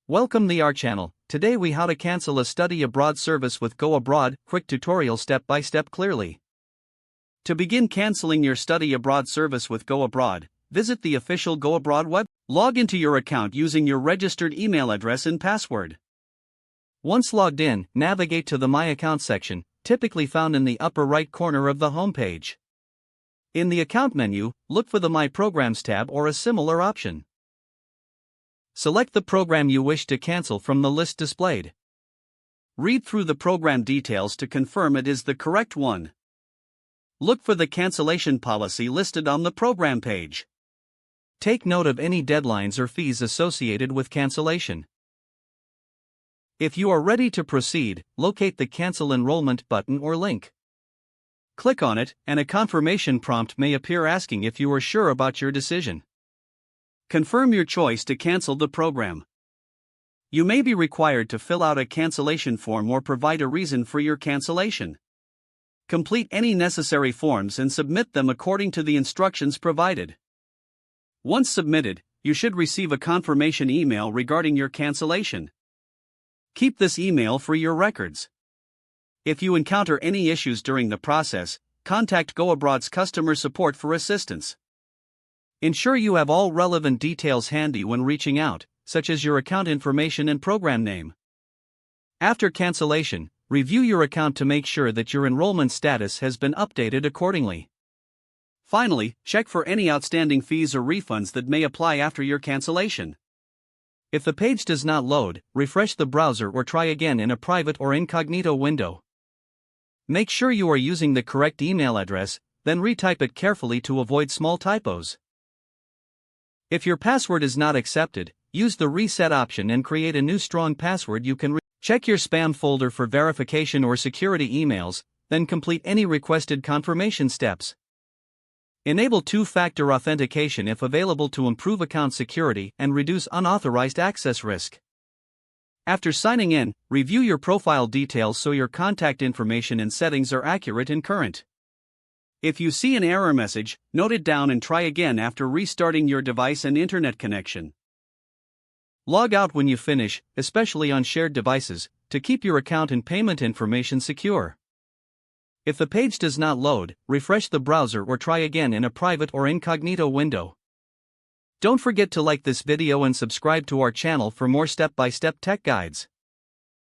Welcome to our channel. Today we how to cancel a study abroad service with GoAbroad, quick tutorial step by step clearly. To begin canceling your study abroad service with GoAbroad, visit the official GoAbroad web. Log into your account using your registered email address and password. Once logged in, navigate to the My Account section, typically found in the upper right corner of the homepage. In the Account menu, look for the My Programs tab or a similar option. Select the program you wish to cancel from the list displayed. Read through the program details to confirm it is the correct one. Look for the cancellation policy listed on the program page. Take note of any deadlines or fees associated with cancellation. If you are ready to proceed, locate the Cancel Enrollment button or link. Click on it, and a confirmation prompt may appear asking if you are sure about your decision. Confirm your choice to cancel the program. You may be required to fill out a cancellation form or provide a reason for your cancellation. Complete any necessary forms and submit them according to the instructions provided. Once submitted, you should receive a confirmation email regarding your cancellation. Keep this email for your records. If you encounter any issues during the process, contact GoAbroad's customer support for assistance. Ensure you have all relevant details handy when reaching out, such as your account information and program name. After cancellation, review your account to make sure that your enrollment status has been updated accordingly. Finally, check for any outstanding fees or refunds that may apply after your cancellation. If the page does not load, refresh the browser or try again in a private or incognito window. Make sure you are using the correct email address, then retype it carefully to avoid small typos. If your password is not accepted, use the reset option and create a new strong password you can check your spam folder for verification or security emails, then complete any requested confirmation steps. Enable two-factor authentication if available to improve account security and reduce unauthorized access risk. After signing in, review your profile details so your contact information and settings are accurate and current. If you see an error message, note it down and try again after restarting your device and internet connection. Log out when you finish, especially on shared devices, to keep your account and payment information secure. If the page does not load, refresh the browser or try again in a private or incognito window. Don't forget to like this video and subscribe to our channel for more step-by-step tech guides.